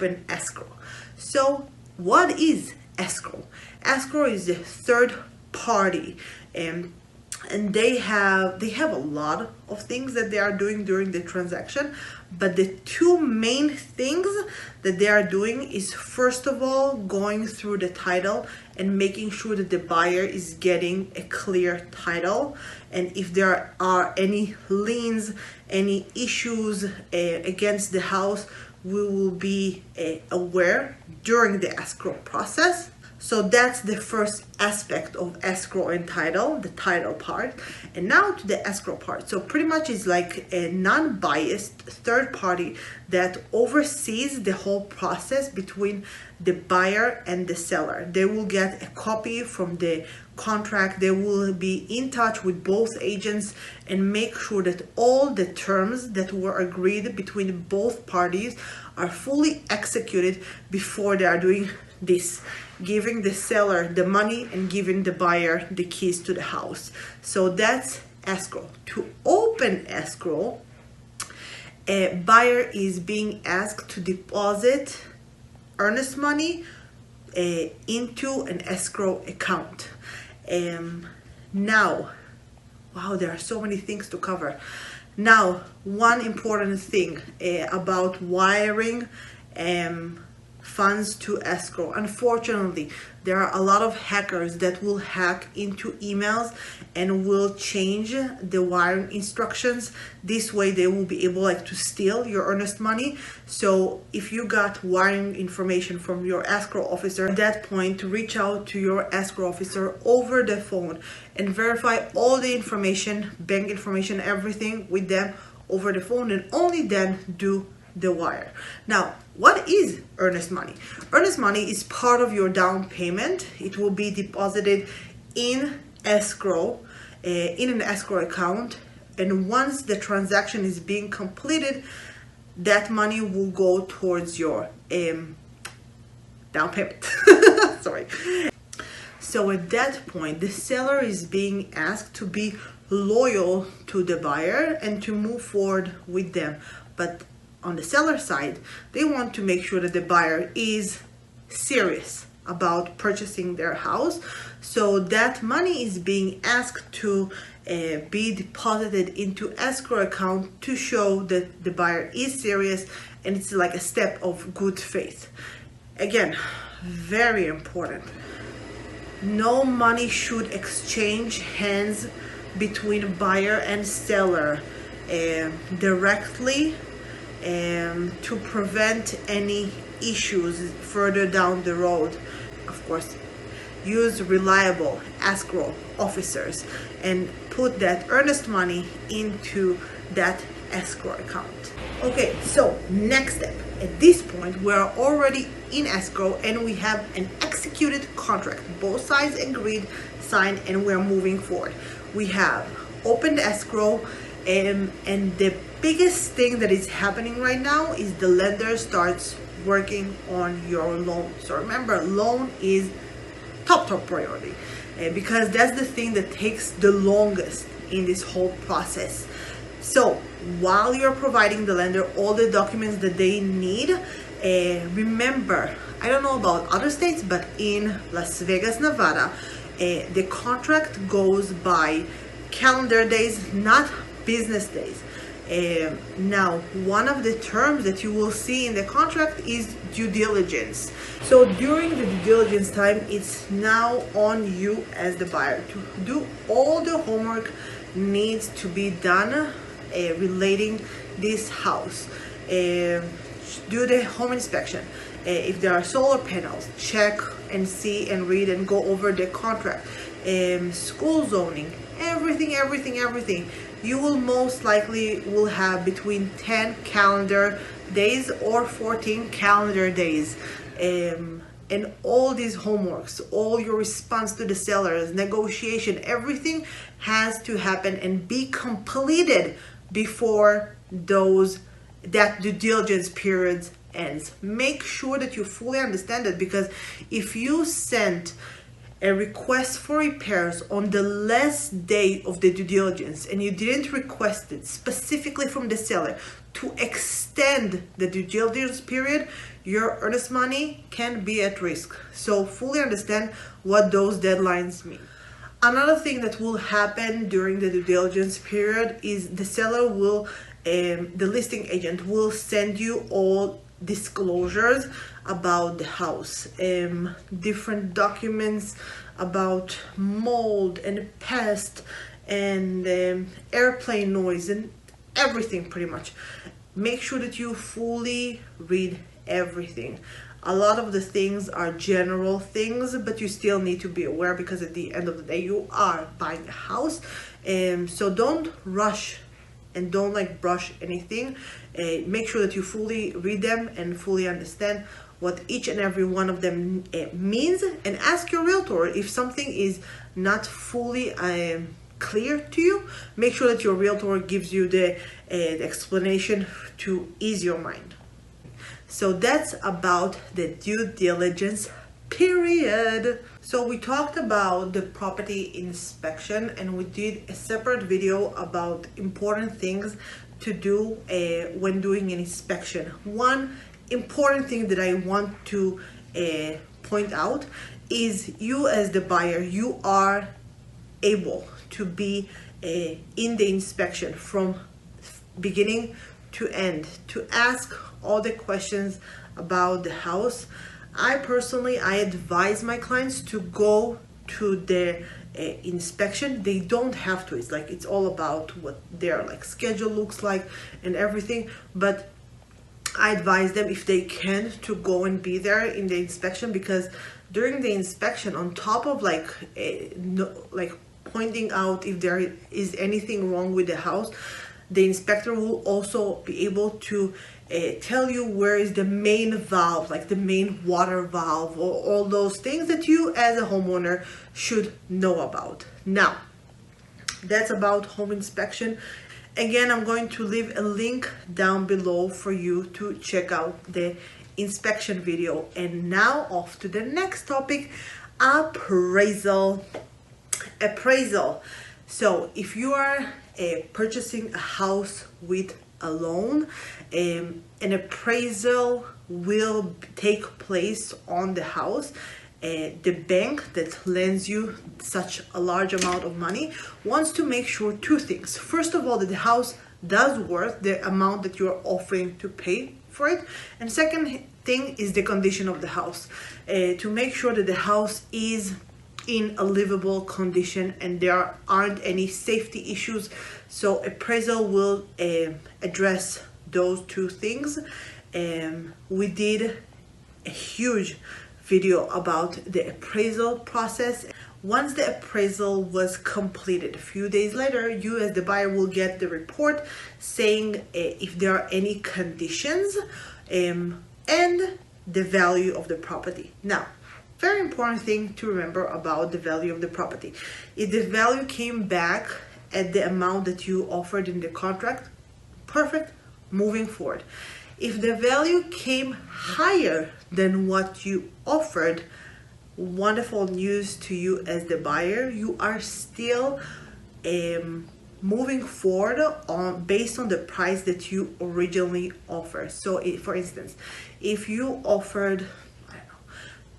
open escrow. So what is escrow? Escrow is a third party, and they have a lot of things that they are doing during the transaction, but the two main things that they are doing is, first of all, going through the title and making sure that the buyer is getting a clear title, and if there are any liens, any issues against the house, we will be aware during the escrow process. So that's the first aspect of escrow and title, the title part. And now to the escrow part. So pretty much it's like a non-biased third party that oversees the whole process between the buyer and the seller. They will get a copy from the contract. They will be in touch with both agents and make sure that all the terms that were agreed between both parties are fully executed before they are doing this, giving the seller the money and giving the buyer the keys to the house. So that's escrow. To open escrow, a buyer is being asked to deposit earnest money into an escrow account. Now, wow, there are so many things to cover. Now, one important thing about wiring funds to escrow. Unfortunately, there are a lot of hackers that will hack into emails and will change the wiring instructions. This way they will be able to steal your earnest money. So if you got wiring information from your escrow officer, at that point reach out to your escrow officer over the phone and verify all the information, bank information, everything with them over the phone, and only then do the wire. Now, what is earnest money? Earnest money is part of your down payment. It will be deposited in escrow, in an escrow account, and once the transaction is being completed, that money will go towards your down payment. Sorry. So at that point, the seller is being asked to be loyal to the buyer and to move forward with them. But on the seller side, they want to make sure that the buyer is serious about purchasing their house. So that money is being asked to be deposited into escrow account to show that the buyer is serious, and it's like a step of good faith. Again, very important. No money should exchange hands between buyer and seller directly, to prevent any issues further down the road. Of course, use reliable escrow officers and put that earnest money into that escrow account. Okay, so next step. At this point, we're already in escrow and we have an executed contract. Both sides agreed, signed, and we're moving forward. We have opened escrow, and the biggest thing that is happening right now is the lender starts working on your loan. So remember, loan is top priority because that's the thing that takes the longest in this whole process. So while you're providing the lender all the documents that they need, remember, I don't know about other states, but in Las Vegas, Nevada, the contract goes by calendar days, not business days. Now, one of the terms that you will see in the contract is due diligence. So during the due diligence time, it's now on you as the buyer to do all the homework needs to be done relating this house. Do the home inspection. If there are solar panels, check and see and read and go over the contract. School zoning, everything. You will most likely will have between 10 calendar days or 14 calendar days. And all these homeworks, all your response to the sellers, negotiation, everything has to happen and be completed before that due diligence period ends. Make sure that you fully understand it, because if you sent a request for repairs on the last day of the due diligence and you didn't request it specifically from the seller to extend the due diligence period, your earnest money can be at risk. So fully understand what those deadlines mean. Another thing that will happen during the due diligence period is the seller will, the listing agent will send you all disclosures about the house, different documents about mold and pest and airplane noise and everything pretty much. Make sure that you fully read everything. A lot of the things are general things, but you still need to be aware because at the end of the day you are buying a house. So don't rush and don't brush anything. Make sure that you fully read them and fully understand what each and every one of them means, and ask your realtor if something is not fully clear to you. Make sure that your realtor gives you the explanation to ease your mind. So that's about the due diligence period. So we talked about the property inspection, and we did a separate video about important things to do when doing an inspection. One important thing that I want to point out is you as the buyer, you are able to be in the inspection from beginning to end, to ask all the questions about the house. I personally advise my clients to go to the inspection. They don't have to. It's all about what their schedule looks like and everything. But I advise them, if they can, to go and be there in the inspection, because during the inspection, on top of pointing out if there is anything wrong with the house, the inspector will also be able to tell you where is the main valve, like the main water valve, or all those things that you as a homeowner should know about. Now, that's about home inspection. Again, I'm going to leave a link down below for you to check out the inspection video. And now off to the next topic, appraisal. So if you are purchasing a house with a loan, an appraisal will take place on the house. The bank that lends you such a large amount of money wants to make sure two things. First of all, that the house does worth the amount that you're offering to pay for it. And second thing is the condition of the house, to make sure that the house is in a livable condition and there aren't any safety issues. So appraisal will address those two things. We did a huge video about the appraisal process. Once the appraisal was completed, a few days later, you as the buyer will get the report saying if there are any conditions and the value of the property. Now, very important thing to remember about the value of the property. If the value came back at the amount that you offered in the contract, perfect, moving forward. If the value came higher than what you offered, wonderful news to you as the buyer. You are still moving forward based on the price that you originally offered. So for instance, if you offered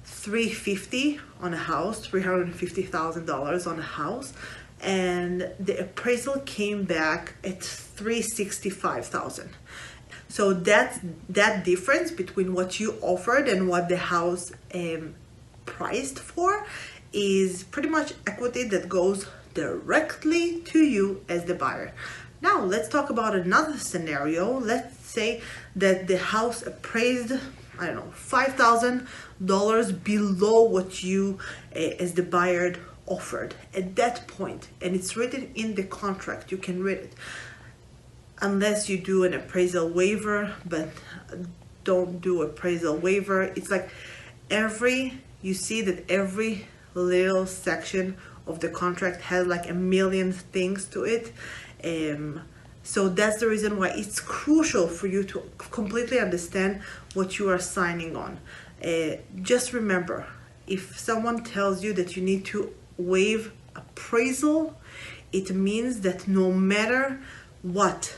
$350 on a house, $350,000 on a house, and the appraisal came back at $365,000. So that difference between what you offered and what the house priced for is pretty much equity that goes directly to you as the buyer. Now let's talk about another scenario. Let's say that the house appraised, $5,000 below what you as the buyer offered at that point, and it's written in the contract. You can read it. Unless you do an appraisal waiver, but don't do appraisal waiver. It's like you see that every little section of the contract has like a million things to it. So that's the reason why it's crucial for you to completely understand what you are signing on. Just remember, if someone tells you that you need to waive appraisal, it means that no matter what,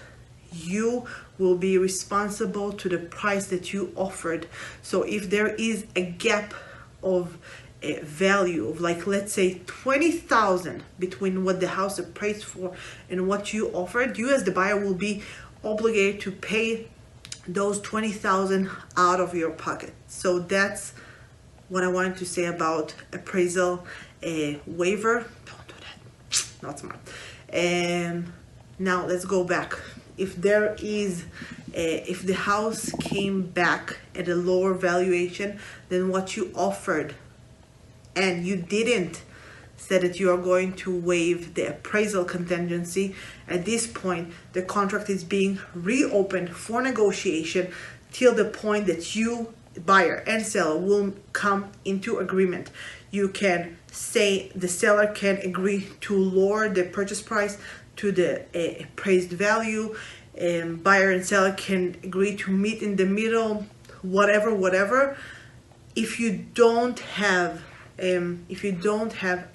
you will be responsible to the price that you offered. So if there is a gap of a value of, like, let's say 20,000 between what the house appraised for and what you offered, you as the buyer will be obligated to pay those 20,000 out of your pocket. So that's what I wanted to say about appraisal waiver. Don't do that, not smart. And now let's go back. If there is if the house came back at a lower valuation than what you offered, and you didn't say that you are going to waive the appraisal contingency, at this point the contract is being reopened for negotiation till the point that you, buyer and seller, will come into agreement. You can say, the seller can agree to lower the purchase price to the appraised value, and buyer and seller can agree to meet in the middle, whatever. If you don't have an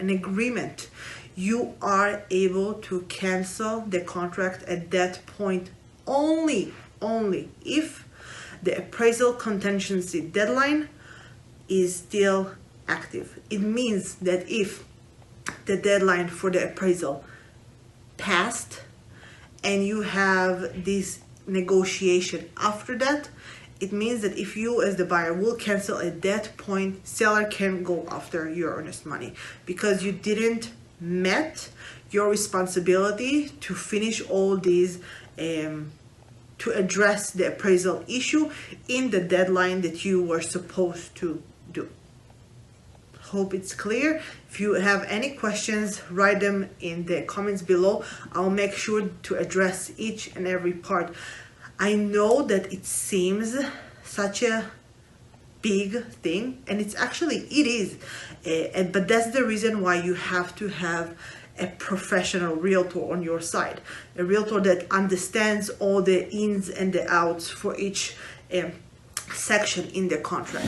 agreement, you are able to cancel the contract at that point only if the appraisal contingency deadline is still active. It means that if the deadline for the appraisal passed and you have this negotiation after that, it means that if you as the buyer will cancel at that point, seller can go after your earnest money, because you didn't met your responsibility to finish all these to address the appraisal issue in the deadline that you were supposed to do. Hope it's clear. If you have any questions, write them in the comments below. I'll make sure to address each and every part. I know that it seems such a big thing, and it is, but that's the reason why you have to have a professional realtor on your side, a realtor that understands all the ins and the outs for each section in the contract.